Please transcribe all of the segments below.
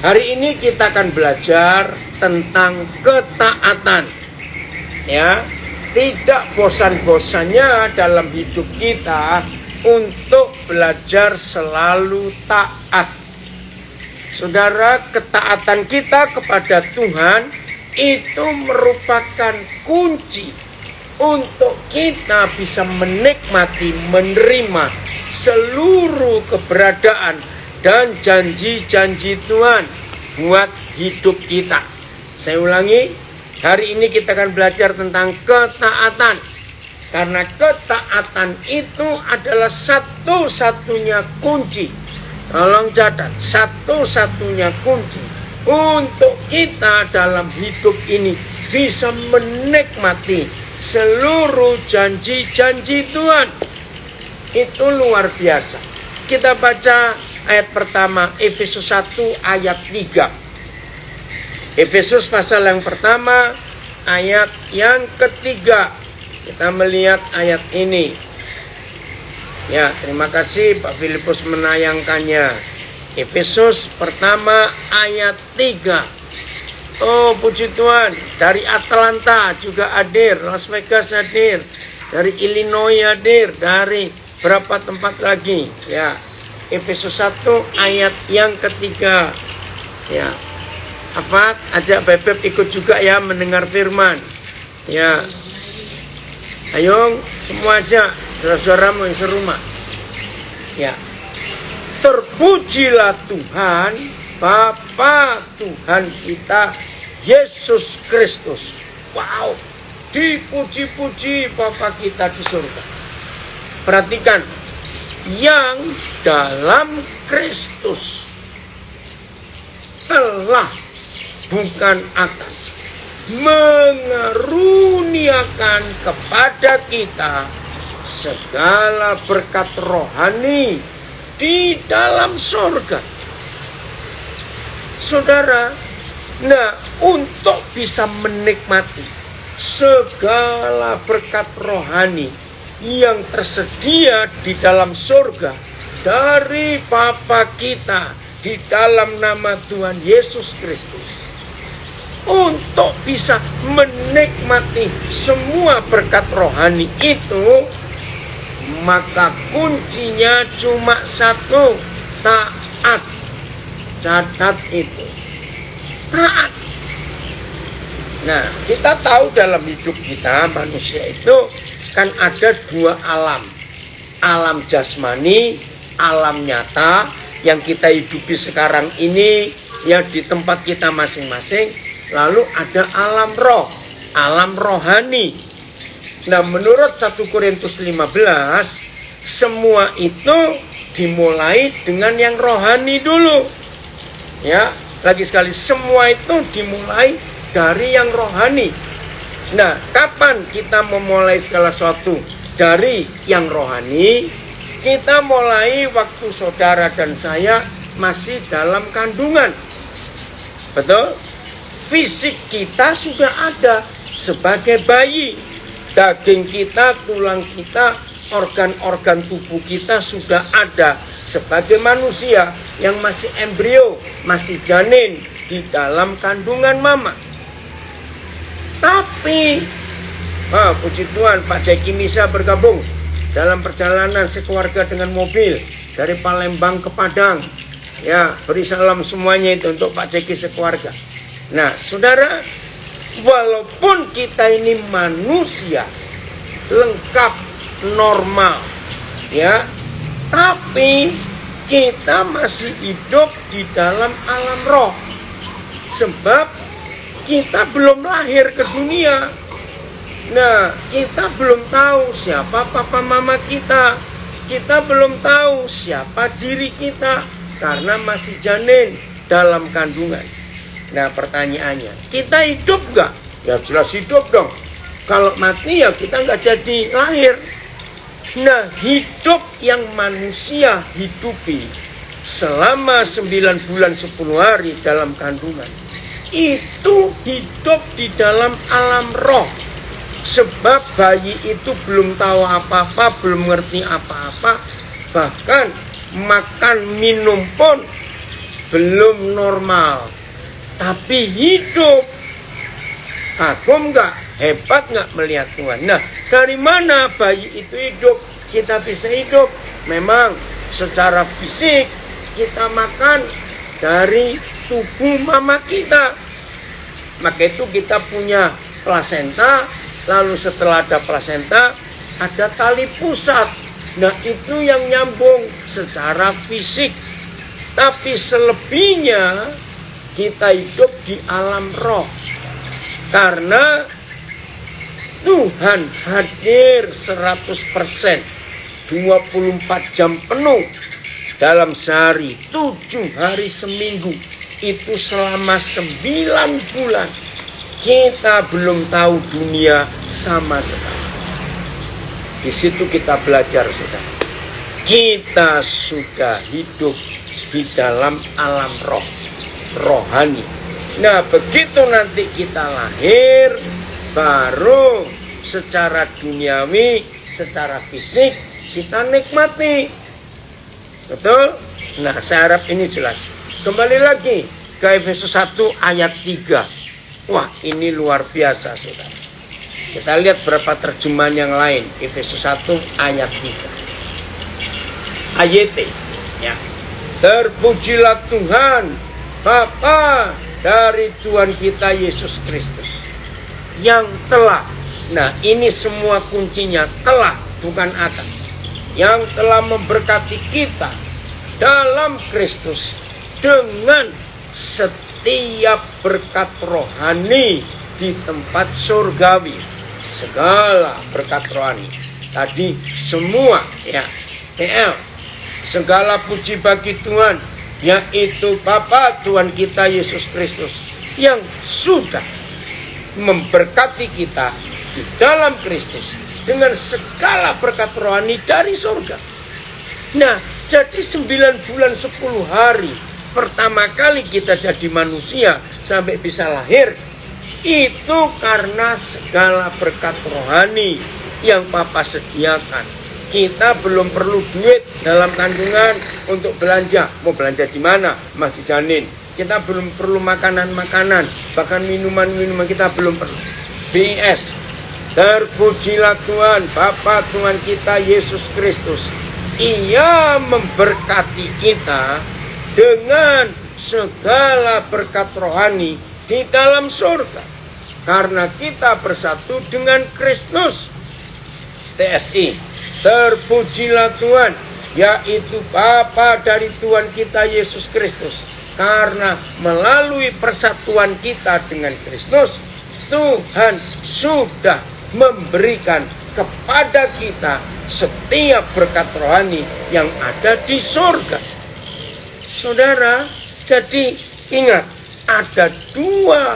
Hari ini kita akan belajar tentang ketaatan. Ya, tidak bosan-bosannya dalam hidup kita untuk belajar selalu taat. Saudara, ketaatan kita kepada Tuhan itu merupakan kunci untuk kita bisa menikmati, menerima seluruh keberadaan dan janji-janji Tuhan buat hidup kita. Saya ulangi, hari ini kita akan belajar tentang ketaatan. Karena ketaatan itu adalah satu-satunya kunci. Tolong catat, satu-satunya kunci untuk kita dalam hidup ini bisa menikmati seluruh janji-janji Tuhan. Itu luar biasa. Kita baca ayat pertama, Efesus 1 ayat 3. Efesus pasal yang pertama, ayat yang ketiga. Kita melihat ayat ini. Ya, terima kasih Pak Filipus menayangkannya. Efesus pertama ayat 3. Oh, puji Tuhan, dari Atlanta juga hadir, Las Vegas hadir, dari Illinois hadir, dari berapa tempat lagi. Ya, Efesus 1 ayat yang ketiga. Ya, Afat, ajak Bebek ikut juga ya mendengar firman. Ya, ayo semua aja, saudara-saudaramu yang serumah. Ya, terpujilah Tuhan, Bapa Tuhan kita, Yesus Kristus. Wow, dipuji-puji Bapa kita di surga. Perhatikan, yang dalam Kristus telah, bukan akan, mengaruniakan kepada kita segala berkat rohani di dalam surga. Saudara, nah, untuk bisa menikmati segala berkat rohani yang tersedia di dalam surga dari Bapa kita di dalam nama Tuhan Yesus Kristus, untuk bisa menikmati semua berkat rohani itu, maka kuncinya cuma satu, taat. Catat itu, taat. Nah, kita tahu dalam hidup kita manusia itu kan ada dua alam. Alam jasmani, alam nyata yang kita hidupi sekarang ini ya di tempat kita masing-masing. Lalu ada alam roh, alam rohani. Nah, menurut 1 Korintus 15, semua itu dimulai dengan yang rohani dulu. Ya, lagi sekali, semua itu dimulai dari yang rohani. Nah, kapan kita memulai segala sesuatu dari yang rohani? Kita mulai waktu saudara dan saya masih dalam kandungan. Betul? Fisik kita sudah ada sebagai bayi. Daging kita, tulang kita, organ-organ tubuh kita sudah ada sebagai manusia yang masih embrio, masih janin di dalam kandungan mama. Tapi, puji Tuhan, Pak Jeki Nisa bergabung dalam perjalanan sekeluarga dengan mobil dari Palembang ke Padang. Ya, beri salam semuanya itu untuk Pak Jeki sekeluarga. Nah, saudara, walaupun kita ini manusia lengkap, normal, ya, tapi kita masih hidup di dalam alam roh. Sebab kita belum lahir ke dunia. Nah, kita belum tahu siapa papa mama kita. Kita belum tahu siapa diri kita karena masih janin dalam kandungan. Nah, pertanyaannya, kita hidup gak? Ya jelas hidup dong. Kalau mati ya kita gak jadi lahir. Nah, hidup yang manusia hidupi selama 9 bulan 10 hari dalam kandungan, itu hidup di dalam alam roh. Sebab bayi itu belum tahu apa-apa, belum ngerti apa-apa. Bahkan makan minum pun belum normal, tapi hidup. Kagum nggak? Hebat nggak melihat Tuhan? Nah, dari mana bayi itu hidup? Kita bisa hidup. Memang secara fisik kita makan dari tubuh mama kita. Maka itu kita punya plasenta. Lalu setelah ada plasenta, ada tali pusat. Nah, itu yang nyambung secara fisik. Tapi selebihnya kita hidup di alam roh. Karena Tuhan hadir 100%, 24 jam penuh dalam sehari, 7 hari seminggu. Itu selama 9 bulan. Kita belum tahu dunia sama sekali. Di situ kita belajar, saudara. Kita sudah hidup di dalam alam roh, rohani. Nah, begitu nanti kita lahir, baru secara duniawi, secara fisik, kita nikmati. Betul? Nah, saya harap ini jelas. Kembali lagi ke Efesus 1 ayat 3. Wah, ini luar biasa, saudara. Kita lihat berapa terjemahan yang lain. Efesus 1 ayat 3. AYT. Ya. Terpujilah Tuhan, Bapa dari Tuhan kita Yesus Kristus, yang telah, nah ini semua kuncinya telah, bukan akan, yang telah memberkati kita dalam Kristus dengan setiap berkat rohani di tempat surgawi. Segala berkat rohani tadi semua, ya, segala puji bagi Tuhan, yaitu Bapa Tuhan kita Yesus Kristus, yang sudah memberkati kita di dalam Kristus dengan segala berkat rohani dari surga. Nah, jadi 9 bulan 10 hari pertama kali kita jadi manusia sampai bisa lahir, itu karena segala berkat rohani yang Papa sediakan. Kita belum perlu duit dalam kandungan untuk belanja. Mau belanja di mana? Masih janin. Kita belum perlu makanan-makanan, bahkan minuman-minuman kita belum perlu. BS. Terpujilah Tuhan, Bapa Tuhan kita Yesus Kristus. Ia memberkati kita dengan segala berkat rohani di dalam surga. Karena kita bersatu dengan Kristus. TSI. Terpujilah Tuhan, yaitu Bapa dari Tuhan kita Yesus Kristus. Karena melalui persatuan kita dengan Kristus, Tuhan sudah memberikan kepada kita setiap berkat rohani yang ada di surga. Saudara, jadi ingat, ada dua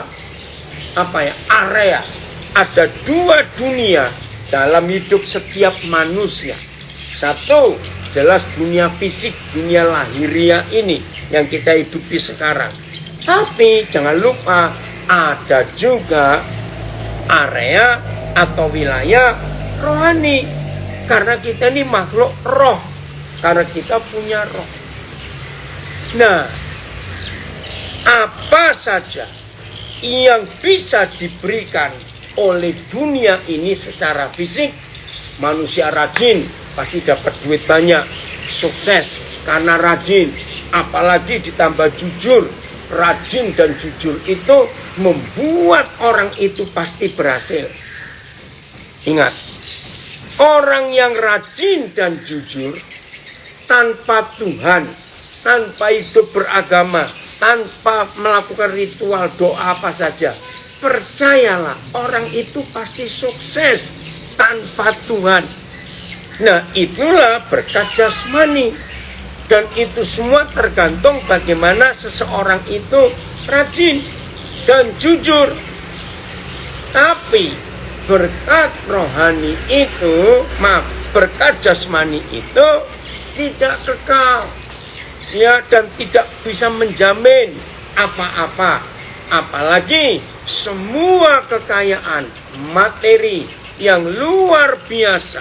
area, ada dua dunia dalam hidup setiap manusia. Satu, jelas dunia fisik, dunia lahiriah ini yang kita hidupi sekarang. Tapi jangan lupa ada juga area atau wilayah rohani. Karena kita ini makhluk roh. Karena kita punya roh. Nah, apa saja yang bisa diberikan oleh dunia ini secara fisik? Manusia rajin pasti dapat duit banyak, sukses karena rajin, apalagi ditambah jujur. Rajin dan jujur itu membuat orang itu pasti berhasil. Ingat, orang yang rajin dan jujur tanpa Tuhan, tanpa hidup beragama, tanpa melakukan ritual doa apa saja, percayalah, orang itu pasti sukses tanpa Tuhan. Nah, itulah berkat jasmani. Dan itu semua tergantung bagaimana seseorang itu rajin dan jujur. Tapi berkat rohani itu, berkat jasmani itu tidak kekal. Ya, dan tidak bisa menjamin apa-apa. Apalagi semua kekayaan materi yang luar biasa,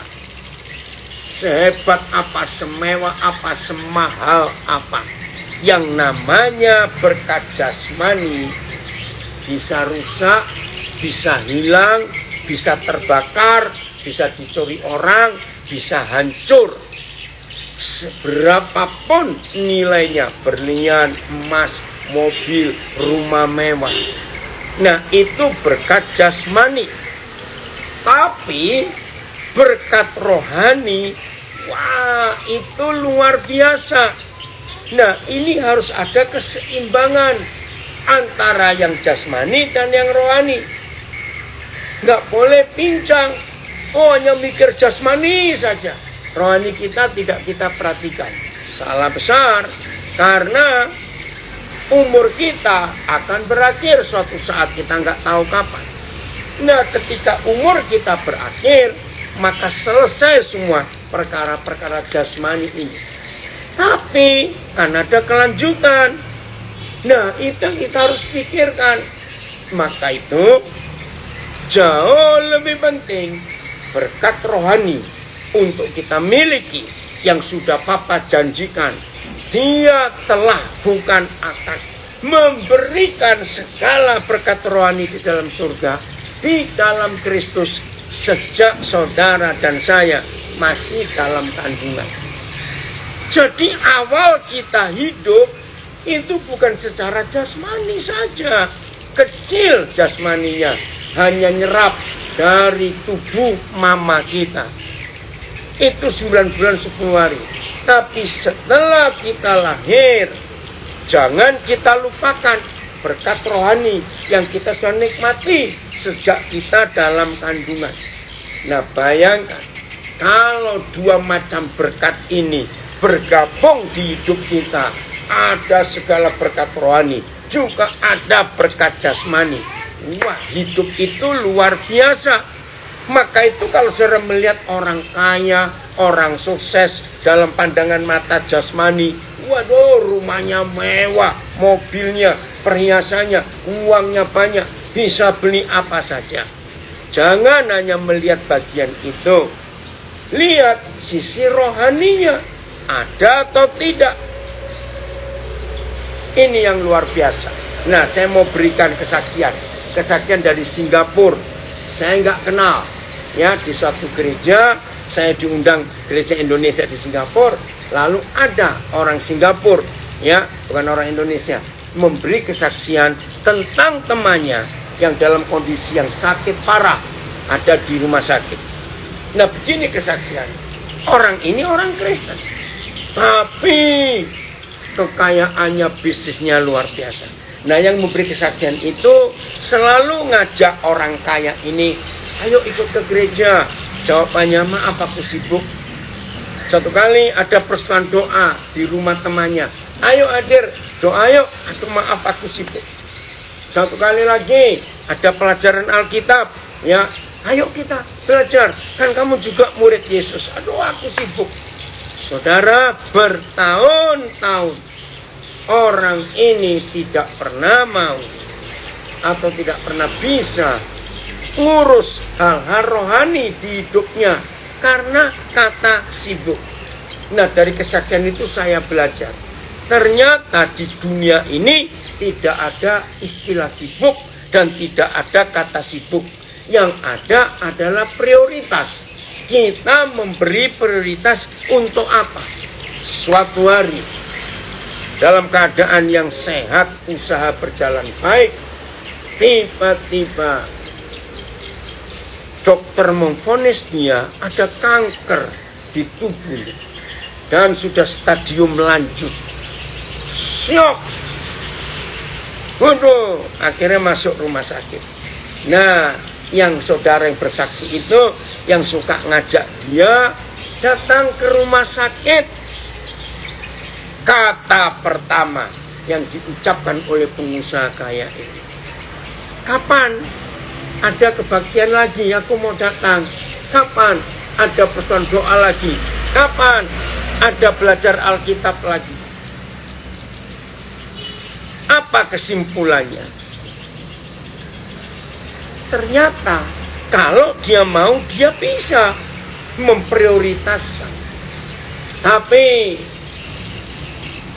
sehebat apa, semewah apa, semahal apa, Yang namanya berkat jasmani bisa rusak, bisa hilang, bisa terbakar, bisa dicuri orang, bisa hancur. Seberapapun nilainya, berlian, emas, mobil, rumah mewah. Nah, itu berkat jasmani. Tapi berkat rohani, wah, itu luar biasa. Nah, ini harus ada keseimbangan antara yang jasmani dan yang rohani. Nggak boleh pincang. Oh, hanya mikir jasmani saja. Rohani kita tidak kita perhatikan. Salah besar. Karena umur kita akan berakhir suatu saat, kita nggak tahu kapan. Nah, ketika umur kita berakhir, maka selesai semua perkara-perkara jasmani ini. Tapi kan ada kelanjutan. Nah, itu kita harus pikirkan. Maka itu jauh lebih penting berkat rohani untuk kita miliki yang sudah Papa janjikan. Dia telah bukan akan memberikan segala berkat rohani di dalam surga, di dalam Kristus, sejak saudara dan saya masih dalam kandungan. Jadi awal kita hidup itu bukan secara jasmani saja. Kecil jasmaninya, hanya nyerap dari tubuh mama kita. Itu 9 bulan 10 hari. Tapi setelah kita lahir, jangan kita lupakan berkat rohani yang kita sudah nikmati sejak kita dalam kandungan. Nah, bayangkan kalau dua macam berkat ini bergabung di hidup kita. Ada segala berkat rohani, juga ada berkat jasmani. Wah, hidup itu luar biasa. Maka itu kalau saudara melihat orang kaya, orang sukses dalam pandangan mata jasmani, waduh, rumahnya mewah, mobilnya, perhiasannya, uangnya banyak, bisa beli apa saja. Jangan hanya melihat bagian itu. Lihat sisi rohaninya, ada atau tidak. Ini yang luar biasa. Nah, saya mau berikan kesaksian dari Singapura. Saya nggak kenal, ya, di suatu gereja. Saya diundang gereja Indonesia di Singapura. Lalu ada orang Singapura, ya, bukan orang Indonesia, memberi kesaksian tentang temannya yang dalam kondisi yang sakit parah, ada di rumah sakit. Nah, begini kesaksian. Orang ini orang Kristen, tapi kekayaannya, bisnisnya luar biasa. Nah, yang memberi kesaksian itu selalu ngajak orang kaya ini, ayo ikut ke gereja. Jawabannya, maaf aku sibuk. Satu kali ada persetujuan doa di rumah temannya, ayo hadir, doa yuk. Aduh, maaf aku sibuk. Satu kali lagi ada pelajaran Alkitab, ya, ayo kita belajar, kan kamu juga murid Yesus. Aduh, aku sibuk. Saudara, bertahun-tahun orang ini tidak pernah mau atau tidak pernah bisa ngurus hal-hal rohani di hidupnya karena kata sibuk. Nah, dari kesaksian itu saya belajar, ternyata di dunia ini tidak ada istilah sibuk dan tidak ada kata sibuk. Yang ada adalah prioritas. Kita memberi prioritas untuk apa? Suatu hari dalam keadaan yang sehat, usaha berjalan baik, tiba-tiba dokter memvonis dia ada kanker di tubuh dan sudah stadium lanjut. Syok. Waduh, akhirnya masuk rumah sakit. Nah, yang saudara yang bersaksi itu yang suka ngajak dia datang ke rumah sakit. Kata pertama yang diucapkan oleh pengusaha kaya ini, kapan ada kebaktian lagi, aku mau datang. Kapan ada persoalan doa lagi? Kapan ada belajar Alkitab lagi? Apa kesimpulannya? Ternyata kalau dia mau, dia bisa memprioritaskan. Tapi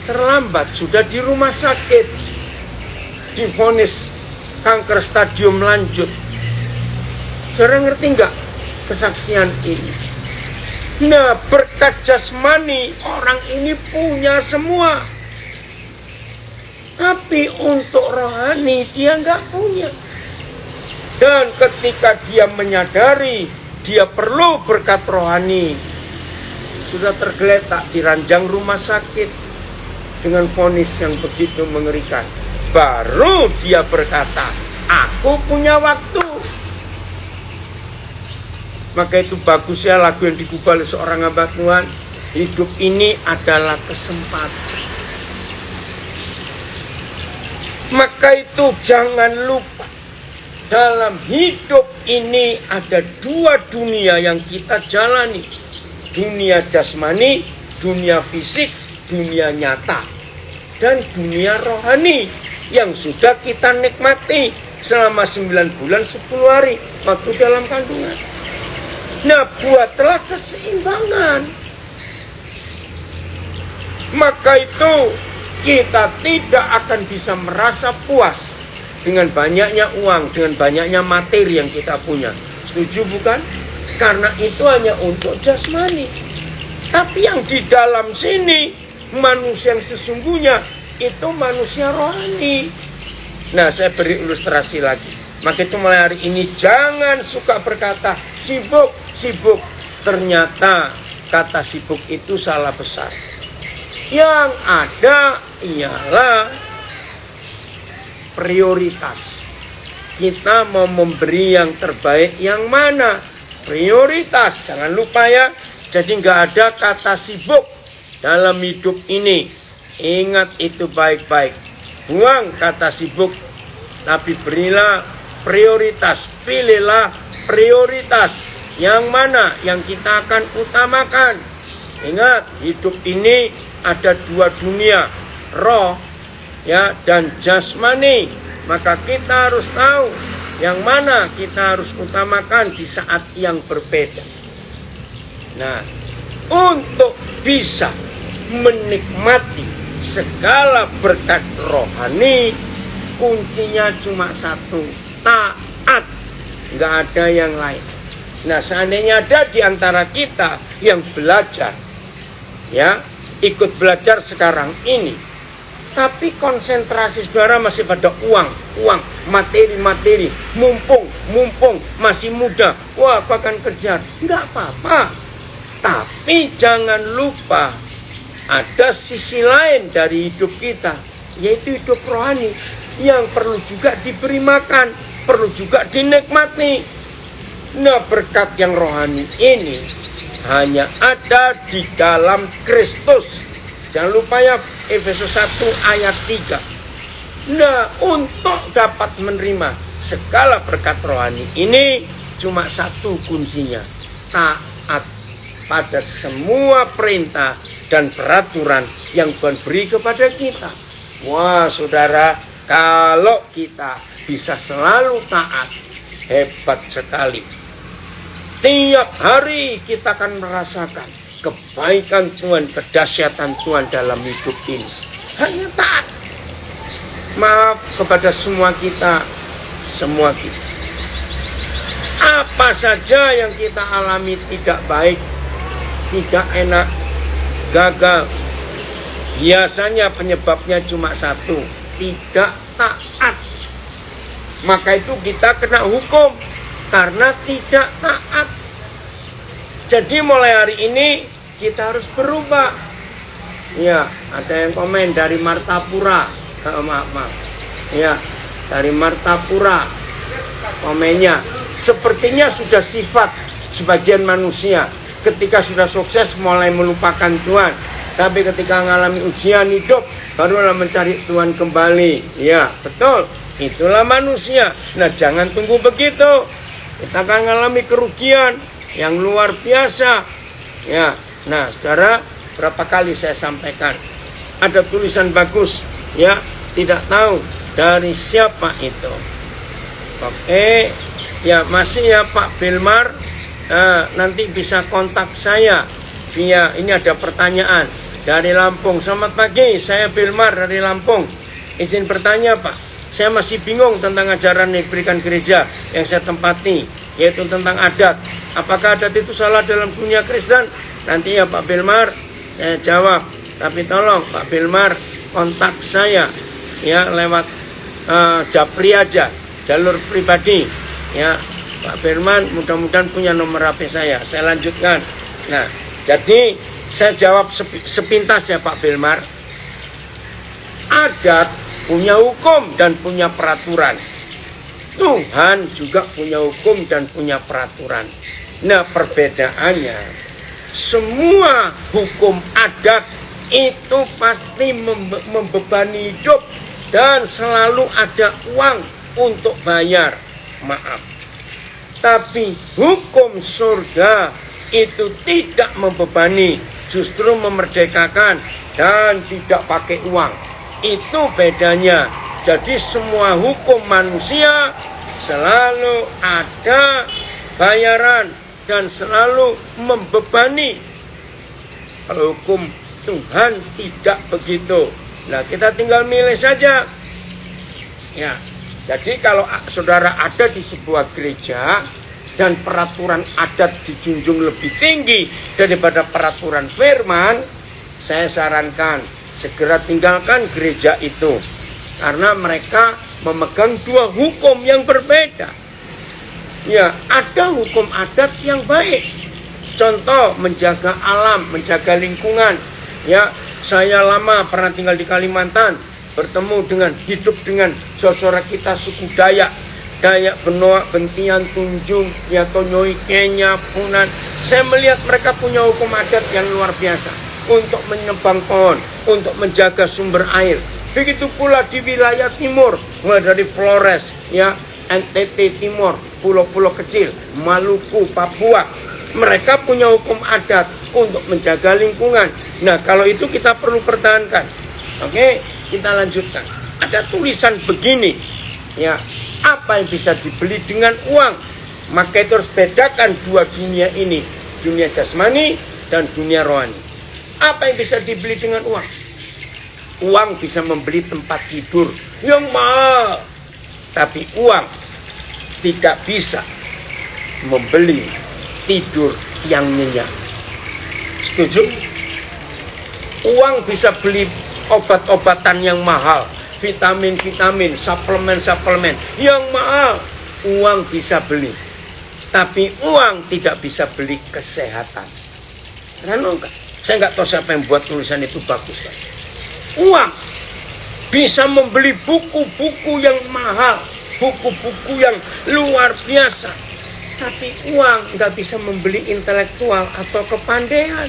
terlambat, sudah di rumah sakit, divonis kanker stadium lanjut. Saudara ngerti nggak kesaksian ini? Nah, berkat jasmani orang ini punya semua, tapi untuk rohani dia nggak punya. Dan ketika dia menyadari dia perlu berkat rohani, sudah tergeletak di ranjang rumah sakit dengan vonis yang begitu mengerikan, baru dia berkata, aku punya waktu. Maka itu bagus ya lagu yang digubah oleh seorang hamba Tuhan, hidup ini adalah kesempatan. Maka itu jangan lupa, dalam hidup ini ada dua dunia yang kita jalani. Dunia jasmani, dunia fisik, dunia nyata. Dan dunia rohani yang sudah kita nikmati selama 9 bulan 10 hari waktu dalam kandungan. Nah, buatlah keseimbangan. Maka itu kita tidak akan bisa merasa puas dengan banyaknya uang, dengan banyaknya materi yang kita punya. Setuju bukan? Karena itu hanya untuk jasmani. Tapi yang di dalam sini, manusia yang sesungguhnya itu manusia rohani. Nah, saya beri ilustrasi lagi. Maka itu mulai hari ini jangan suka berkata sibuk, sibuk. Ternyata kata sibuk itu salah besar. Yang ada ialah prioritas. Kita mau memberi yang terbaik yang mana? Prioritas. Jangan lupa ya. Jadi nggak ada kata sibuk dalam hidup ini. Ingat itu baik-baik. Buang kata sibuk, tapi berilah prioritas. Pilihlah prioritas. Yang mana yang kita akan utamakan. Ingat, hidup ini ada dua dunia, roh ya dan jasmani. Maka kita harus tahu yang mana kita harus utamakan di saat yang berbeda. Nah, untuk bisa menikmati segala berkat rohani, kuncinya cuma satu, taat. Nggak ada yang lain. Nah, seandainya ada di antara kita yang belajar, ya, ikut belajar sekarang ini, tapi konsentrasi saudara masih pada uang, materi, mumpung masih muda, wah aku akan kerja, nggak apa-apa. Tapi jangan lupa ada sisi lain dari hidup kita, yaitu hidup rohani yang perlu juga diberi makan, perlu juga dinikmati. Nah, berkat yang rohani ini hanya ada di dalam Kristus. Jangan lupa ya, Efesus 1 ayat 3. Nah, untuk dapat menerima segala berkat rohani ini cuma satu kuncinya, taat pada semua perintah dan peraturan yang Tuhan beri kepada kita. Wah, saudara, kalau kita bisa selalu taat, hebat sekali. Tiap hari kita akan merasakan kebaikan Tuhan, kedahsyatan Tuhan dalam hidup ini. Hanya taat. Maaf kepada semua kita. Apa saja yang kita alami tidak baik, tidak enak, gagal, biasanya penyebabnya cuma satu, tidak taat. Maka itu kita kena hukum karena tidak taat. Jadi mulai hari ini kita harus berubah. Ya, ada yang komen dari Martapura. Maaf. Ya, dari Martapura. Komennya, sepertinya sudah sifat sebagian manusia. Ketika sudah sukses mulai melupakan Tuhan. Tapi ketika mengalami ujian hidup, barulah mencari Tuhan kembali. Ya, betul. Itulah manusia. Nah, jangan tunggu begitu. Kita akan mengalami kerugian yang luar biasa. Ya, nah, saudara, berapa kali saya sampaikan ada tulisan bagus, ya, tidak tahu dari siapa itu. Oke, ya masih ya Pak Bilmar, nanti bisa kontak saya via ini ada pertanyaan. dari Lampung. Selamat pagi, saya Bilmar dari Lampung. Izin bertanya Pak, saya masih bingung tentang ajaran yang diberikan gereja yang saya tempati, yaitu tentang adat. Apakah adat itu salah dalam dunia Kristen? Nanti ya Pak Bilmar, saya jawab. Tapi tolong Pak Bilmar kontak saya ya lewat Japri aja, jalur pribadi ya. Pak Firman mudah-mudahan punya nomor HP saya lanjutkan. Nah, jadi saya jawab sepintas ya Pak Bilmar. Adat punya hukum dan punya peraturan. Tuhan juga punya hukum dan punya peraturan. Nah, perbedaannya, semua hukum adat itu pasti membebani hidup dan selalu ada uang untuk bayar. Maaf. Tapi hukum surga itu tidak membebani, justru memerdekakan dan tidak pakai uang. Itu bedanya. Jadi semua hukum manusia selalu ada bayaran dan selalu membebani. Kalau hukum Tuhan tidak begitu. Nah, kita tinggal milih saja. Ya. Jadi kalau saudara ada di sebuah gereja dan peraturan adat dijunjung lebih tinggi daripada peraturan firman, saya sarankan segera tinggalkan gereja itu. Karena mereka memegang dua hukum yang berbeda. Ya, ada hukum adat yang baik. Contoh, menjaga alam, menjaga lingkungan. Ya, saya lama pernah tinggal di Kalimantan, bertemu hidup dengan saudara kita suku Dayak, Benoa, Bentian, Tunjung, ya Tonyoi, Kenya, Punan. Saya melihat mereka punya hukum adat yang luar biasa untuk menebang pohon, untuk menjaga sumber air. Begitu pula di wilayah timur, mulai dari Flores, ya NTT Timur, pulau-pulau kecil, Maluku, Papua. Mereka punya hukum adat untuk menjaga lingkungan. Nah, kalau itu kita perlu pertahankan. Oke? Kita lanjutkan. Ada tulisan begini, ya, apa yang bisa dibeli dengan uang? Maka itu harus bedakan dua dunia ini, dunia jasmani dan dunia rohani. Apa yang bisa dibeli dengan uang? Uang bisa membeli tempat tidur yang mahal, tapi uang tidak bisa membeli tidur yang nyenyak. Setuju? Uang bisa beli obat-obatan yang mahal, vitamin-vitamin, suplemen-suplemen yang mahal, uang bisa beli. Tapi uang tidak bisa beli kesehatan. Karena saya nggak tahu siapa yang buat tulisan itu bagus, kan? Uang bisa membeli buku-buku yang mahal, buku-buku yang luar biasa. Tapi uang nggak bisa membeli intelektual atau kepandaian.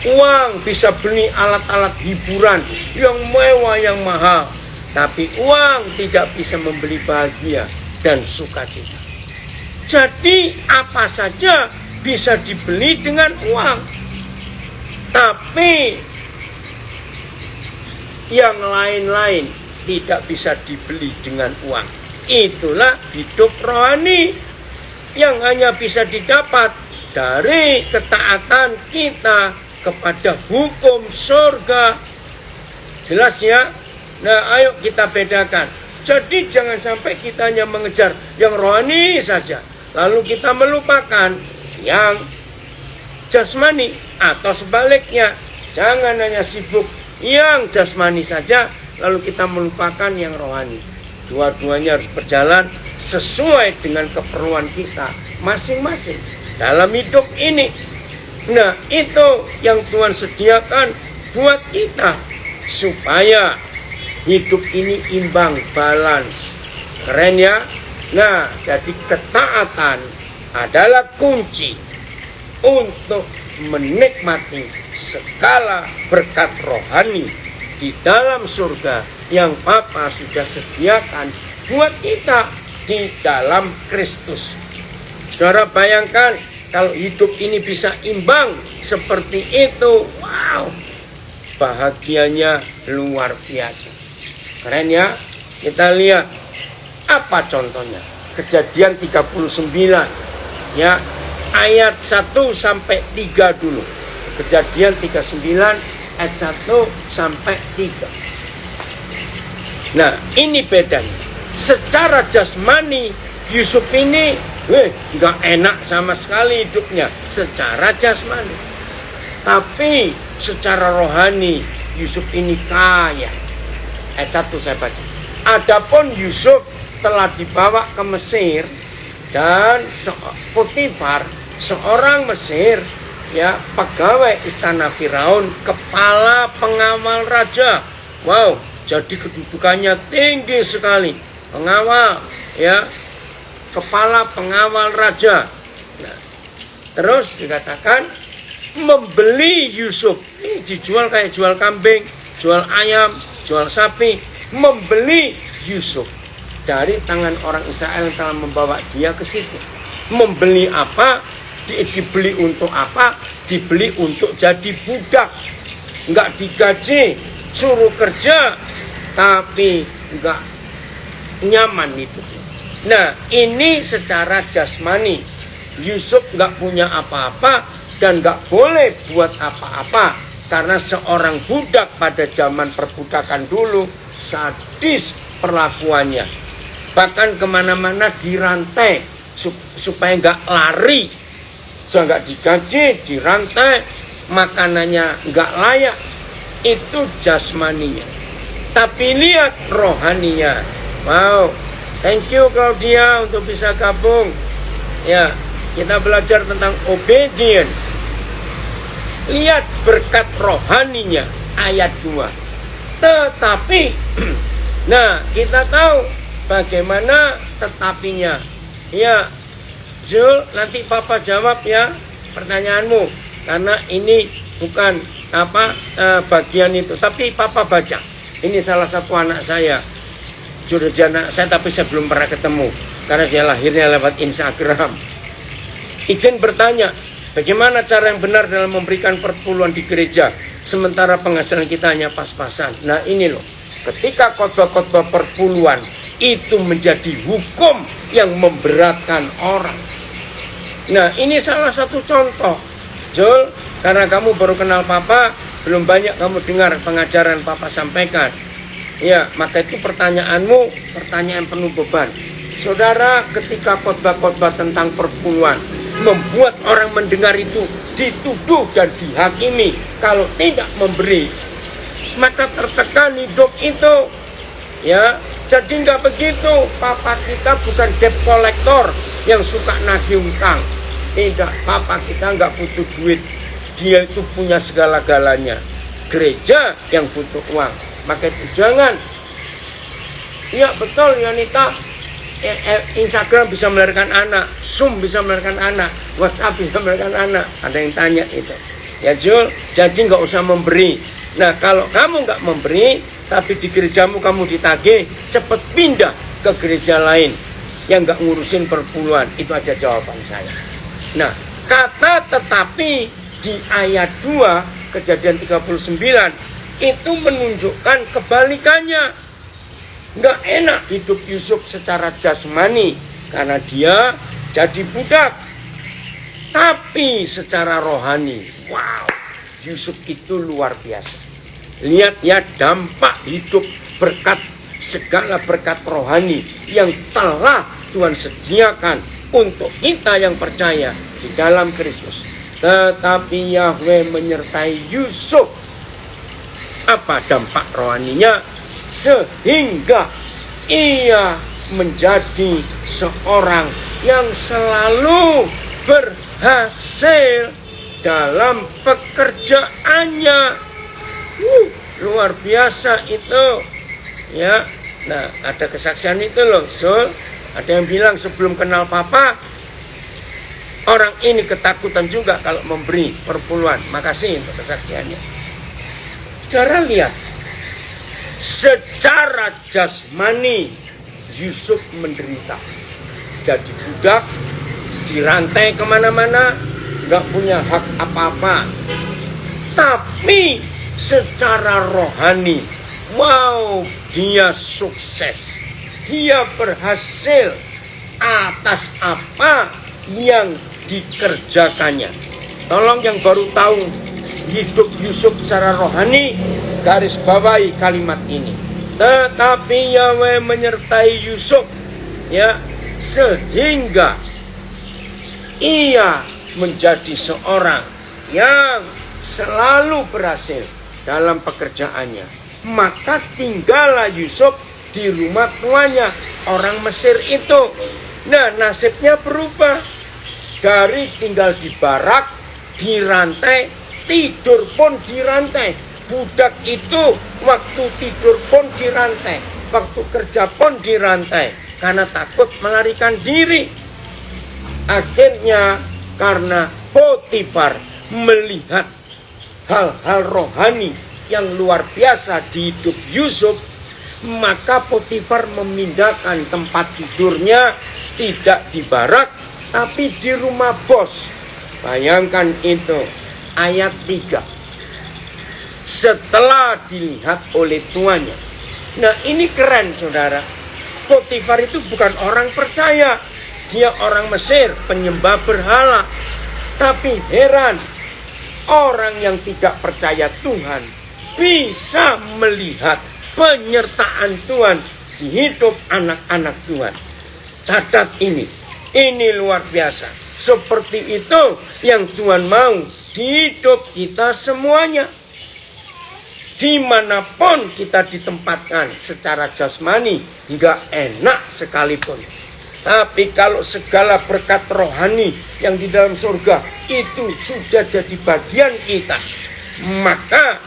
Uang bisa beli alat-alat hiburan yang mewah, yang mahal. Tapi uang tidak bisa membeli bahagia dan sukacita. Jadi apa saja bisa dibeli dengan uang. Tapi yang lain-lain tidak bisa dibeli dengan uang. Itulah hidup rohani yang hanya bisa didapat dari ketaatan kita kepada hukum surga. Jelas ya? Nah, ayo kita bedakan. Jadi jangan sampai kita hanya mengejar yang rohani saja, lalu kita melupakan yang jasmani. Atau sebaliknya, jangan hanya sibuk yang jasmani saja, lalu kita melupakan yang rohani. Dua-duanya harus berjalan sesuai dengan keperluan kita masing-masing dalam hidup ini. Nah, itu yang Tuhan sediakan buat kita supaya hidup ini imbang, balance. Keren ya? Nah, jadi ketaatan adalah kunci untuk menikmati segala berkat rohani di dalam surga yang Bapa sudah sediakan buat kita di dalam Kristus. Saudara bayangkan, kalau hidup ini bisa imbang seperti itu, wow, bahagianya luar biasa. Keren ya? Kita lihat apa contohnya. Kejadian 39 ya, ayat 1 sampai 3 dulu. Kejadian 39 ayat 1 sampai 3. Nah, ini bedanya. Secara jasmani Yusuf ini nggak enak sama sekali hidupnya secara jasmani. Tapi secara rohani Yusuf ini kaya. Ayat 1 saya baca. Adapun Yusuf telah dibawa ke Mesir dan Potifar, seorang Mesir, ya, pegawai istana Firaun, kepala pengawal raja. Wow, jadi kedudukannya tinggi sekali. Pengawal, ya, kepala pengawal raja. Nah, terus dikatakan membeli Yusuf. Ini dijual kayak jual kambing, jual ayam, jual sapi. Membeli Yusuf dari tangan orang Israel yang telah membawa dia ke situ. Membeli apa? Dibeli untuk apa? Dibeli untuk jadi budak. Enggak digaji, suruh kerja, tapi enggak nyaman itu. Nah, ini secara jasmani. Yusuf enggak punya apa-apa dan enggak boleh buat apa-apa. Karena seorang budak pada zaman perbudakan dulu sadis perlakuannya. Bahkan kemana-mana dirantai supaya nggak lari, supaya nggak digaji, dirantai, makanannya nggak layak. Itu jasmaninya. Tapi lihat rohaninya. Wow, thank you Claudia untuk bisa gabung. Ya, kita belajar tentang obedience. Lihat berkat rohaninya ayat 2. Tetapi, nah kita tahu bagaimana tetapinya. Ya, Zul, nanti Papa jawab ya pertanyaanmu, karena ini bukan bagian itu. Tapi Papa baca. Ini salah satu anak saya, Jurjana saya, tapi saya belum pernah ketemu karena dia lahirnya lewat Instagram. Izin bertanya, bagaimana cara yang benar dalam memberikan perpuluhan di gereja? Sementara penghasilan kita hanya pas-pasan. Nah ini loh, ketika khotbah-khotbah perpuluhan itu menjadi hukum yang memberatkan orang. Nah ini salah satu contoh, Jul, karena kamu baru kenal Papa, belum banyak kamu dengar pengajaran Papa sampaikan. Ya, maka itu pertanyaanmu pertanyaan penuh beban. Saudara, ketika khotbah-khotbah tentang perpuluhan membuat orang mendengar itu dituduh dan dihakimi kalau tidak memberi, maka tertekan hidup itu. Ya, jadi nggak begitu. Papa kita bukan debt collector yang suka nagih utang. Tidak, Papa kita nggak butuh duit. Dia itu punya segala-galanya. Gereja yang butuh uang. Maka itu jangan. Ya betul Yanita. Instagram bisa melahirkan anak, Zoom bisa melahirkan anak, WhatsApp bisa melahirkan anak. Ada yang tanya itu. Ya Jul, jadi nggak usah memberi. Nah kalau kamu nggak memberi, tapi di gerejamu kamu ditagih, cepat pindah ke gereja lain yang nggak ngurusin perpuluhan. Itu aja jawaban saya. Nah kata tetapi di ayat 2 Kejadian 39 itu menunjukkan kebalikannya. Nggak enak hidup Yusuf secara jasmani karena dia jadi budak. Tapi secara rohani, wow, Yusuf itu luar biasa. Lihat ya dampak hidup berkat segala berkat rohani yang telah Tuhan sediakan untuk kita yang percaya di dalam Kristus. Tetapi Yahweh menyertai Yusuf. Apa dampak rohaninya? Sehingga ia menjadi seorang yang selalu berhasil dalam pekerjaannya. Luar biasa itu. Ya, nah ada kesaksian itu loh, Sul. Ada yang bilang sebelum kenal Papa, orang ini ketakutan juga kalau memberi perpuluhan. Makasih untuk kesaksiannya. Saudara lihat. Secara jasmani Yusuf menderita, jadi budak, dirantai kemana-mana, gak punya hak apa-apa. Tapi secara rohani, wow, dia sukses, dia berhasil atas apa yang dikerjakannya. Tolong yang baru tahu hidup Yusuf secara rohani, garis bawahi kalimat ini. Tetapi Yahweh menyertai Yusuf, ya, sehingga ia menjadi seorang yang selalu berhasil dalam pekerjaannya. Maka tinggallah Yusuf di rumah tuannya, orang Mesir itu. Nah, nasibnya berubah dari tinggal di barak, di rantai, tidur pun di rantai. Budak itu waktu tidur pun di rantai, waktu kerja pun di rantai, karena takut melarikan diri. Akhirnya karena Potifar melihat hal-hal rohani yang luar biasa di hidup Yusuf, maka Potifar memindahkan tempat tidurnya tidak di barak, tapi di rumah bos. Bayangkan itu, ayat 3. Setelah dilihat oleh tuannya. Nah, ini keren, saudara. Potifar itu bukan orang percaya. Dia orang Mesir, penyembah berhala. Tapi heran, orang yang tidak percaya Tuhan bisa melihat penyertaan Tuhan di hidup anak-anak Tuhan. Catat ini luar biasa. Seperti itu yang Tuhan mau di hidup kita semuanya. Dimanapun kita ditempatkan secara jasmani, nggak enak sekalipun. Tapi kalau segala berkat rohani yang di dalam surga itu sudah jadi bagian kita, maka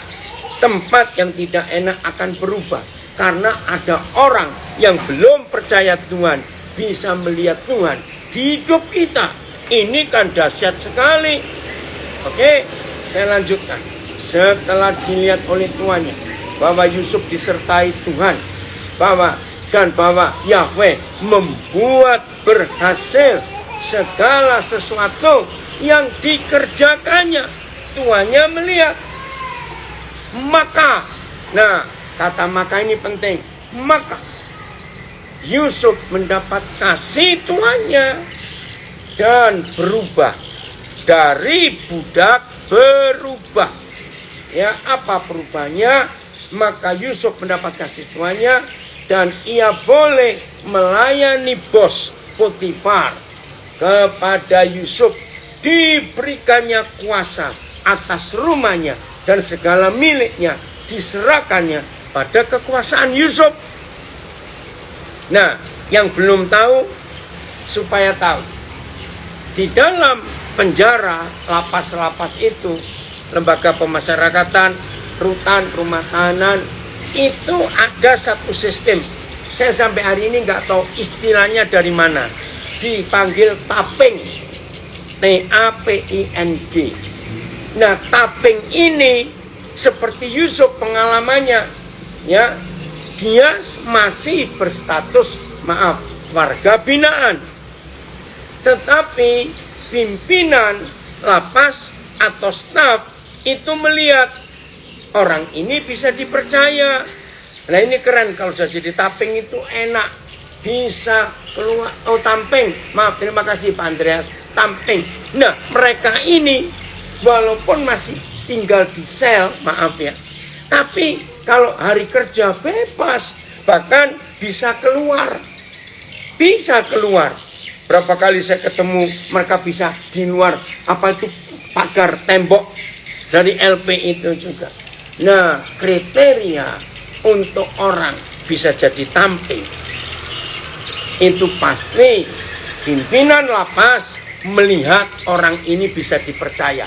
tempat yang tidak enak akan berubah. Karena ada orang yang belum percaya Tuhan bisa melihat Tuhan di hidup kita. Ini kan dahsyat sekali. Oke, saya lanjutkan. Setelah dilihat oleh tuannya bahwa Yusuf disertai Tuhan, bahwa Yahweh membuat berhasil segala sesuatu yang dikerjakannya, tuannya melihat. Maka, nah, kata maka ini penting. Maka Yusuf mendapat kasih tuannya dan berubah dari budak berubah. Ya, apa perubahannya? Maka Yusuf mendapat kasih tuannya dan ia boleh melayani bos Potifar. Kepada Yusuf diberikannya kuasa atas rumahnya dan segala miliknya diserahkannya pada kekuasaan Yusuf. Nah, yang belum tahu supaya tahu. Di dalam penjara, lapas-lapas itu, lembaga pemasyarakatan, rutan, rumah tahanan, itu ada satu sistem. Saya sampai hari ini nggak tahu istilahnya dari mana. Dipanggil tapping, T-A-P-I-N-G. Nah, tapping ini seperti Yusuf pengalamannya, ya, dia masih berstatus warga binaan. Tetapi pimpinan lapas atau staf itu melihat orang ini bisa dipercaya. Nah, ini keren kalau sudah jadi tapping itu enak. Bisa keluar, tamping. Maaf, terima kasih Pak Andreas. Tamping. Nah, mereka ini walaupun masih tinggal di sel, maaf ya, tapi kalau hari kerja bebas, bahkan bisa keluar. Bisa keluar. Berapa kali saya ketemu mereka bisa di luar, apa itu, pagar tembok dari LP itu juga. Nah, kriteria untuk orang bisa jadi tamping itu pasti pimpinan lapas melihat orang ini bisa dipercaya.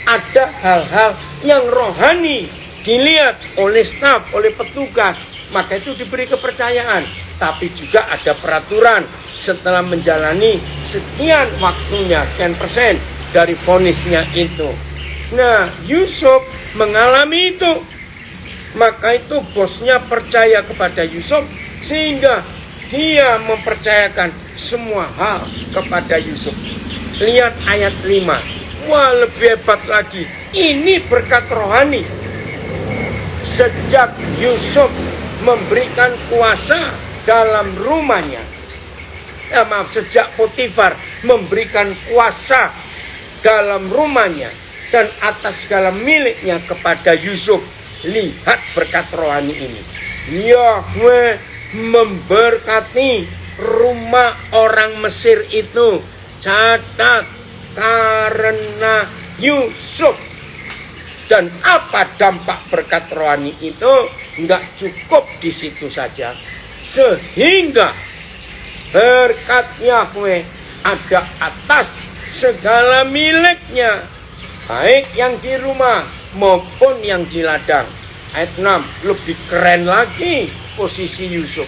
Ada hal-hal yang rohani dilihat oleh staf, oleh petugas, maka itu diberi kepercayaan. Tapi juga ada peraturan setelah menjalani sekian waktunya, sekian persen dari vonisnya itu. Nah, Yusuf mengalami itu. Maka itu bosnya percaya kepada Yusuf sehingga dia mempercayakan semua hal kepada Yusuf. Lihat ayat 5. Wah, lebih hebat lagi. Ini berkat rohani. Sejak Yusuf memberikan kuasa dalam rumahnya. Sejak Potifar memberikan kuasa dalam rumahnya dan atas segala miliknya kepada Yusuf. Lihat berkat rohani ini. Yahweh memberkati rumah orang Mesir itu. Catat, karena Yusuf. Dan apa dampak berkat rohani itu? Enggak cukup di situ saja. Sehingga berkat Yahweh ada atas segala miliknya, baik yang di rumah maupun yang di ladang. Ayat 6 lebih keren lagi posisi Yusuf.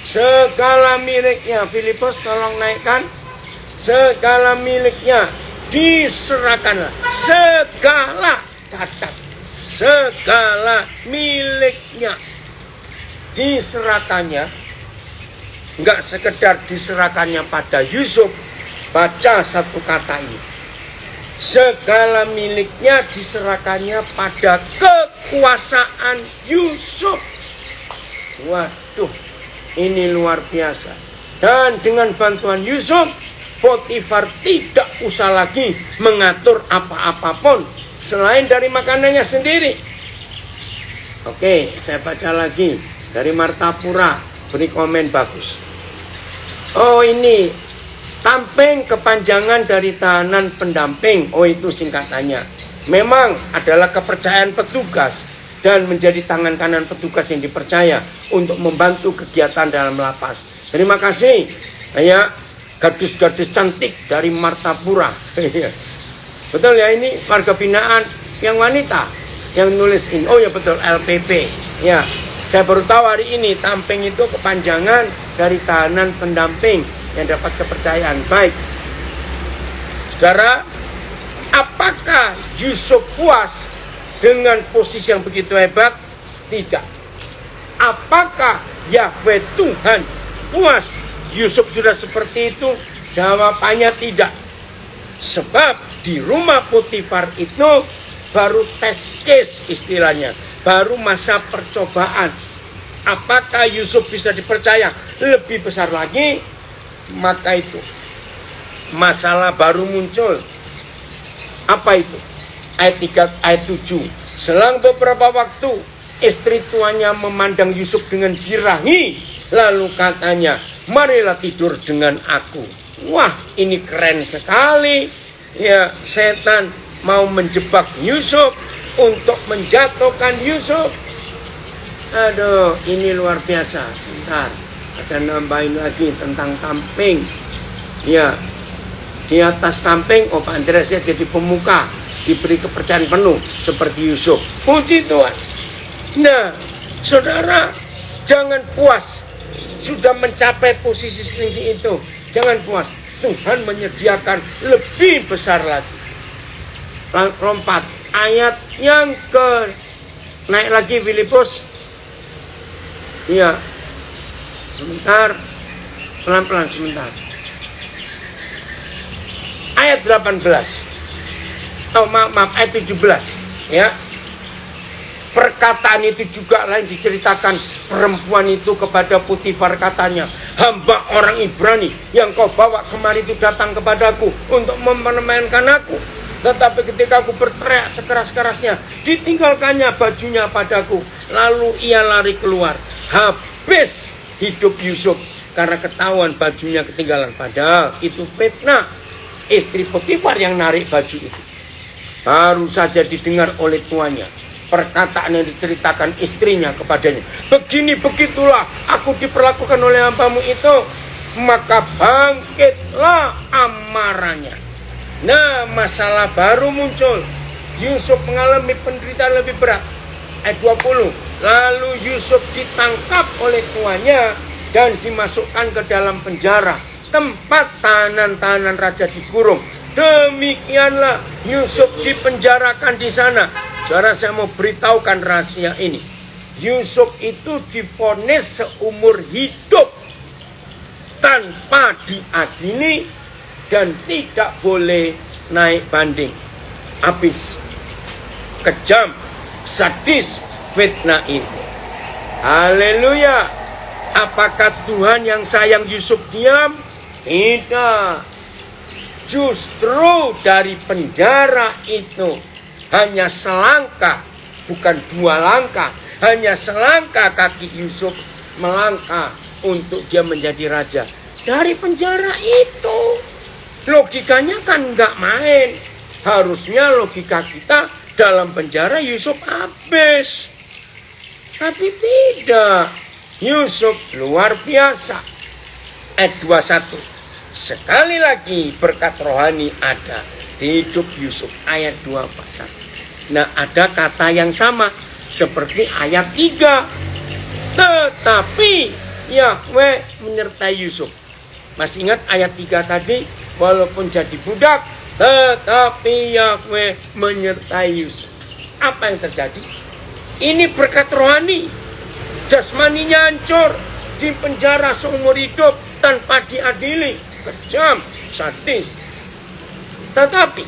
Segala miliknya, Filipus tolong naikkan. Segala miliknya diserahkanlah. Segala, catat, segala miliknya diserahkannya. Enggak sekedar diserahkannya pada Yusuf. Baca satu kata ini. Segala miliknya diserahkannya pada kekuasaan Yusuf. Waduh, ini luar biasa. Dan dengan bantuan Yusuf, Potifar tidak usah lagi mengatur apa-apapun selain dari makanannya sendiri. Oke, saya baca lagi dari Martapura, beri komen bagus. Oh, ini tamping kepanjangan dari tahanan pendamping. Oh, itu singkatannya. Memang adalah kepercayaan petugas dan menjadi tangan kanan petugas yang dipercaya untuk membantu kegiatan dalam lapas. Terima kasih ya gadis-gadis cantik dari Martapura. Betul ya, ini warga binaan yang wanita yang nulis ini. Oh ya betul, LPP. Ya, saya baru tahu hari ini tamping itu kepanjangan dari tahanan pendamping yang dapat kepercayaan. Baik, saudara, apakah Yusuf puas dengan posisi yang begitu hebat? Tidak. Apakah Yahweh Tuhan puas Yusuf sudah seperti itu? Jawabannya tidak. Sebab di rumah Potifar itu baru test case istilahnya, baru masa percobaan. Apakah Yusuf bisa dipercaya? Lebih besar lagi, maka itu masalah baru muncul. Apa itu? Ayat 3, ayat 7. Selang beberapa waktu, istri tuannya memandang Yusuf dengan birahi, lalu katanya, marilah tidur dengan aku. Wah, ini keren sekali. Ya, setan mau menjebak Yusuf untuk menjatuhkan Yusuf. Aduh, ini luar biasa. Sebentar, ada nambahin lagi tentang tamping. Ya, di atas tamping, oh Pak Andreas jadi pemuka, diberi kepercayaan penuh seperti Yusuf. Puji Tuhan. Nah, saudara, jangan puas sudah mencapai posisi setinggi itu. Jangan puas. Tuhan menyediakan lebih besar lagi. Lompat ayat yang ke, naik lagi Filipus. Iya, sebentar, pelan-pelan sebentar. Ayat 18. Oh maaf, ayat 17. Ya, perkataan itu juga lain diceritakan perempuan itu kepada Potifar, katanya, hamba orang Ibrani yang kau bawa kemari itu datang kepadaku untuk mempermainkan aku. Tetapi ketika aku berteriak sekeras-kerasnya, ditinggalkannya bajunya padaku. Lalu ia lari keluar. Habis hidup Yusuf karena ketahuan bajunya ketinggalan. Padahal itu fitnah. Istri Potifar yang narik baju itu. Baru saja didengar oleh tuannya perkataan yang diceritakan istrinya kepadanya. Begini begitulah aku diperlakukan oleh hambamu itu. Maka bangkitlah amarahnya. Nah, masalah baru muncul. Yusuf mengalami penderitaan lebih berat. Ayat 20. Lalu Yusuf ditangkap oleh tuannya dan dimasukkan ke dalam penjara, tempat tahanan-tahanan raja dikurung. Demikianlah Yusuf dipenjarakan di sana. Saudara, saya mau beritahukan rahasia ini. Yusuf itu divonis seumur hidup tanpa diadili dan tidak boleh naik banding. Habis. Kejam, sadis fitnah ini. Haleluya. Apakah Tuhan yang sayang Yusuf diam? Tidak. Justru dari penjara itu hanya selangkah, bukan 2 langkah, hanya selangkah kaki Yusuf melangkah untuk dia menjadi raja. Dari penjara itu, logikanya kan nggak main. Harusnya logika kita dalam penjara Yusuf habis. Tapi tidak. Yusuf luar biasa. Ayat 21. Sekali lagi berkat rohani ada di hidup Yusuf. Ayat 21. Nah, ada kata yang sama seperti ayat 3. Tetapi Yahweh menyertai Yusuf. Masih ingat ayat 3 tadi? Walaupun jadi budak, tetapi Yahweh menyertai Yusuf. Apa yang terjadi? Ini berkat rohani. Jasmaninya hancur, di penjara seumur hidup tanpa diadili, kejam, sadis. Tetapi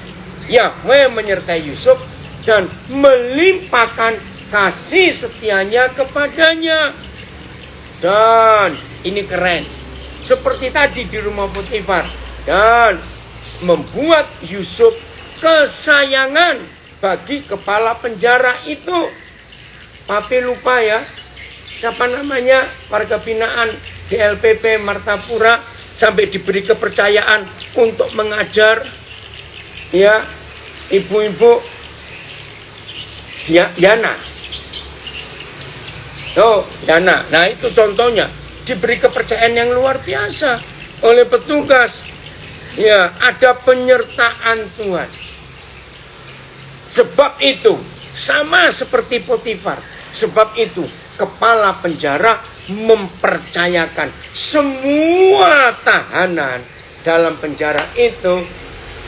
Yahweh menyertai Yusuf dan melimpahkan kasih setianya kepadanya. Dan ini keren, seperti tadi di rumah Potifar, dan membuat Yusuf kesayangan bagi kepala penjara itu. Papi lupa ya, siapa namanya, warga binaan di LPP Martapura, sampai diberi kepercayaan untuk mengajar ya ibu-ibu Yana. Oh, Yana. Nah, itu contohnya, diberi kepercayaan yang luar biasa oleh petugas. Ya, ada penyertaan Tuhan. Sebab itu sama seperti Potifar. Sebab itu kepala penjara mempercayakan semua tahanan dalam penjara itu.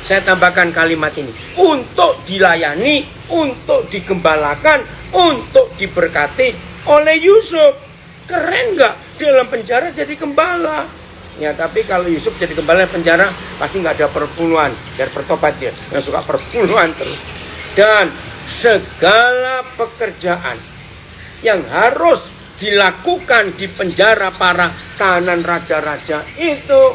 Saya tambahkan kalimat ini, untuk dilayani, untuk digembalakan, untuk diberkati oleh Yusuf. Keren nggak? Dalam penjara jadi gembala. Ya, tapi kalau Yusuf jadi gembala penjara, pasti nggak ada perpuluhan. Biar bertobat dia, nggak suka perpuluhan terus. Dan segala pekerjaan yang harus dilakukan di penjara para tahanan raja-raja itu,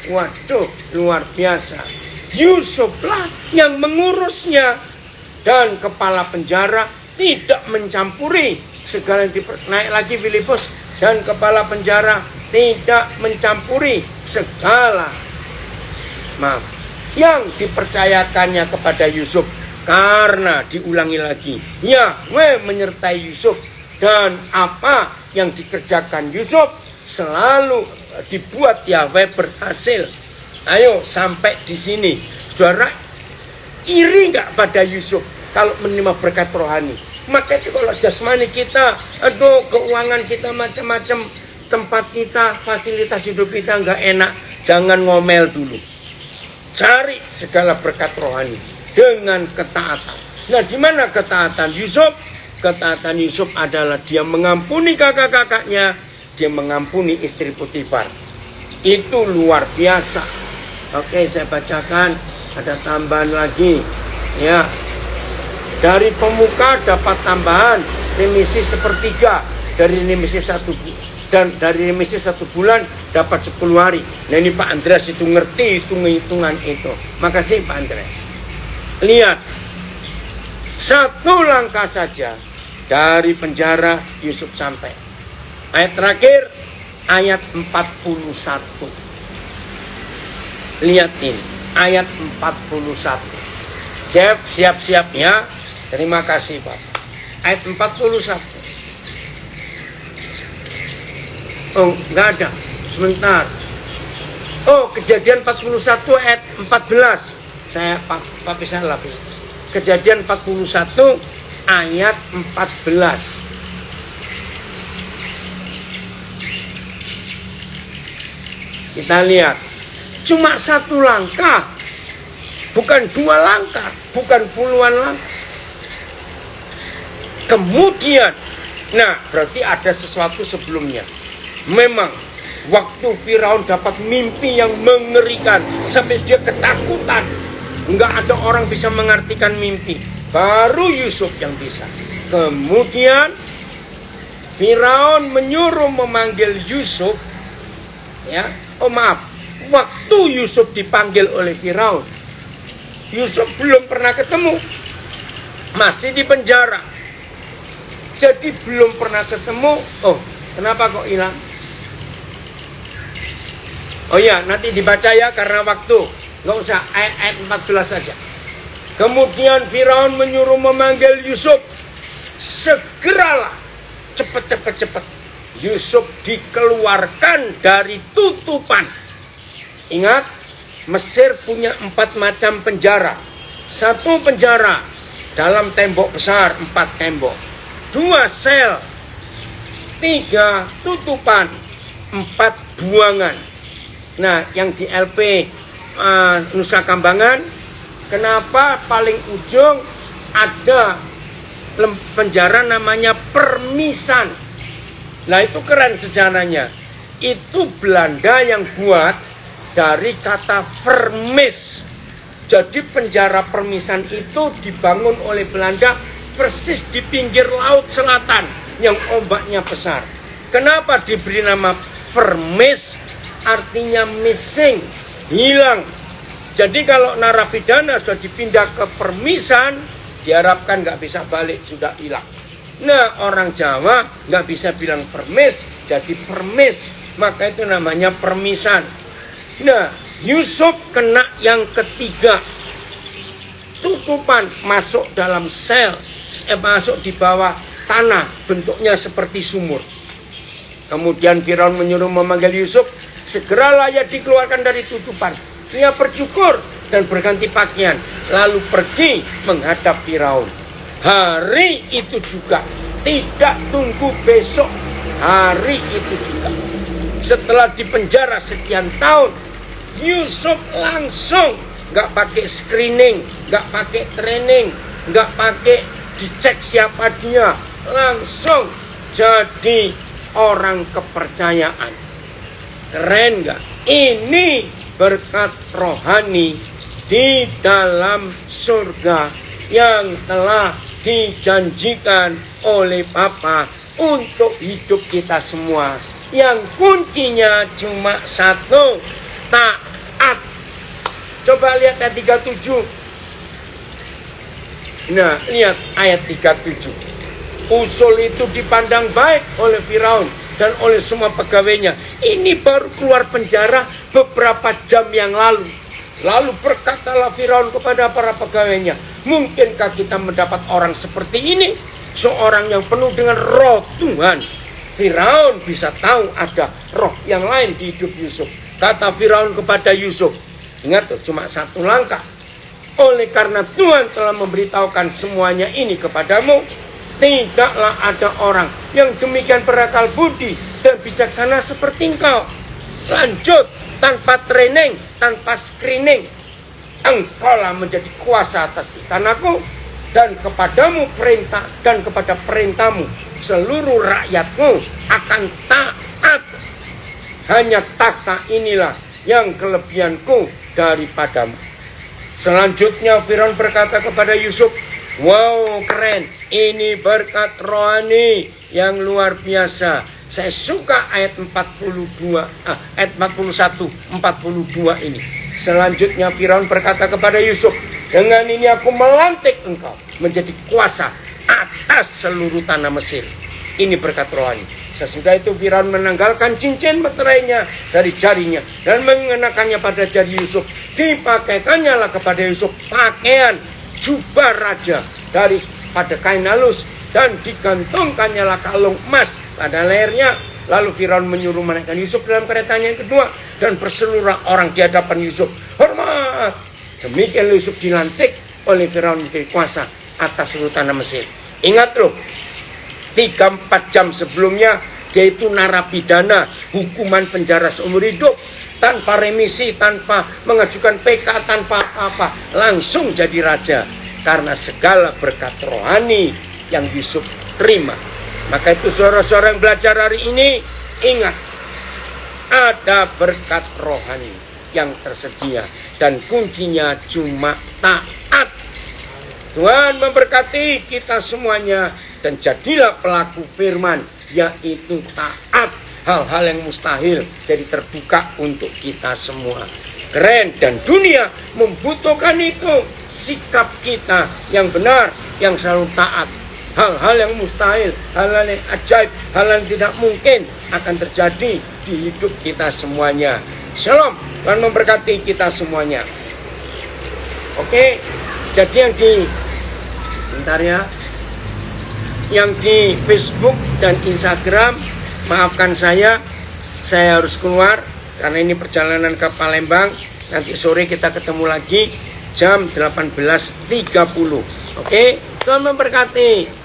waduh, luar biasa. Yusuflah yang mengurusnya, dan kepala penjara tidak mencampuri segala yang naik lagi Filipus, dan kepala penjara tidak mencampuri segala yang dipercayakannya kepada Yusuf. Karena diulangi lagi, Yahweh menyertai Yusuf, dan apa yang dikerjakan Yusuf selalu dibuat Yahweh berhasil. Ayo sampai di sini, saudara, iri nggak pada Yusuf kalau menerima berkat rohani? Maka itu kalau jasmani kita, aduh, keuangan kita macam-macam, tempat kita, fasilitas hidup kita nggak enak, jangan ngomel dulu. Cari segala berkat rohani dengan ketaatan. Nah, di mana ketaatan Yusuf? Ketaatan Yusuf adalah dia mengampuni kakak-kakaknya, dia mengampuni istri Potifar. Itu luar biasa. Oke, saya bacakan, ada tambahan lagi. Ya, dari pemuka dapat tambahan remisi 1/3 dari remisi 1 dan dari remisi 1 bulan dapat 10 hari. Nah, ini Pak Andreas itu ngerti hitung-hitungan itu. Makasih Pak Andreas. Lihat, 1 langkah saja dari penjara Yusuf sampai. Ayat terakhir, ayat 41. Lihat ini, ayat 41. Jeff, siap-siap ya. Terima kasih Pak. Ayat 41. Oh, nggak ada. Sebentar. Oh, Kejadian 41 ayat 14. Saya pakai salah. Kejadian 41 ayat 14. Kita lihat. Cuma 1 langkah, bukan 2 langkah, bukan puluhan langkah. Kemudian, nah berarti ada sesuatu sebelumnya. Memang waktu Firaun dapat mimpi yang mengerikan sampai dia ketakutan, nggak ada orang bisa mengartikan mimpi, baru Yusuf yang bisa. Kemudian Firaun menyuruh memanggil Yusuf, ya. Oh maaf, waktu Yusuf dipanggil oleh Firaun, Yusuf belum pernah ketemu. masih di penjara. Jadi belum pernah ketemu. Oh, kenapa kok hilang? Oh ya, nanti dibaca ya karena waktu. Nggak usah, ayat 14 saja. Kemudian Firaun menyuruh memanggil Yusuf. Segeralah, cepat. Yusuf dikeluarkan dari tutupan. Ingat, Mesir punya 4 macam penjara. 1 penjara dalam tembok besar, 4 tembok. 2 sel, 3 tutupan, 4 buangan. Nah, yang di LP Nusa Kambangan, kenapa paling ujung ada penjara namanya Permisan? Nah, itu keren sejarahnya. Itu Belanda yang buat dari kata vermis. Jadi penjara Permisan itu dibangun oleh Belanda persis di pinggir laut selatan yang ombaknya besar. Kenapa diberi nama vermis? Artinya missing, hilang. Jadi kalau narapidana sudah dipindah ke Permisan, diharapkan nggak bisa balik, sudah hilang. Nah, orang Jawa nggak bisa bilang vermis, jadi permis, maka itu namanya Permisan. Nah, Yusuf kena yang ketiga. Tutupan masuk dalam sel, masuk di bawah tanah, bentuknya seperti sumur. Kemudian Firaun menyuruh memanggil Yusuf, segeralah ia dikeluarkan dari tutupan. Ia bercukur dan berganti pakaian, lalu pergi menghadap Firaun. Hari itu juga, tidak tunggu besok, hari itu juga. Setelah dipenjara sekian tahun, Yusuf langsung, nggak pakai screening, nggak pakai training, nggak pakai dicek siapa dia, langsung jadi orang kepercayaan. Keren nggak? Ini berkat rohani di dalam surga yang telah dijanjikan oleh Bapa untuk hidup kita semua. Yang kuncinya cuma 1, taat. Coba lihat ayat 37. Nah, lihat ayat 37. Usul itu dipandang baik oleh Firaun dan oleh semua pegawainya. Ini baru keluar penjara beberapa jam yang lalu. Lalu berkatalah Firaun kepada para pegawainya, mungkinkah kita mendapat orang seperti ini? Seorang yang penuh dengan roh Tuhan. Firaun bisa tahu ada roh yang lain di hidup Yusuf. Kata Firaun kepada Yusuf, ingat tuh, cuma 1 langkah. Oleh karena Tuhan telah memberitahukan semuanya ini kepadamu, tidaklah ada orang yang demikian berakal budi dan bijaksana seperti engkau. Lanjut, tanpa training, tanpa screening, engkaulah menjadi kuasa atas istanaku, dan kepadamu perintah, dan kepada perintahmu seluruh rakyatmu akan taat. Hanya tahta inilah yang kelebihanku daripadamu. Selanjutnya Firaun berkata kepada Yusuf, wow, keren, ini berkat rohani yang luar biasa. Saya suka ayat ayat 41, 42 ini. Selanjutnya Firaun berkata kepada Yusuf, dengan ini aku melantik engkau menjadi kuasa atas seluruh tanah Mesir. Ini berkat rohani. Sesudah itu Firaun menanggalkan cincin meterainya dari jarinya dan mengenakannya pada jari Yusuf. Dipakaikannya lah kepada Yusuf pakaian jubah raja daripada kain halus, dan digantungkannya lah kalung emas pada lehernya. Lalu Firaun menyuruh menaikkan Yusuf dalam keretanya yang kedua, dan berseluruh orang di hadapan Yusuf, hormat. Demikian Yusuf dilantik oleh Firaun menjadi kuasa atas seluruh tanah Mesir. Ingat loh, 3-4 jam sebelumnya dia itu narapidana, hukuman penjara seumur hidup, tanpa remisi, tanpa mengajukan PK, tanpa apa-apa, langsung jadi raja karena segala berkat rohani yang Yusuf terima. Maka itu saudara-saudara yang belajar hari ini, ingat, ada berkat rohani yang tersedia dan kuncinya cuma taat. Tuhan memberkati kita semuanya, dan jadilah pelaku firman, yaitu taat. Hal-hal yang mustahil jadi terbuka untuk kita semua. keren, dan dunia membutuhkan itu. Sikap kita yang benar, yang selalu taat. Hal-hal yang mustahil, hal-hal yang ajaib, hal-hal yang tidak mungkin akan terjadi di hidup kita semuanya. Shalom, Tuhan memberkati kita semuanya. Oke, jadi yang di Facebook dan Instagram, maafkan saya harus keluar karena ini perjalanan ke Palembang. Nanti sore kita ketemu lagi jam 18.30. Oke, Tuhan memberkati.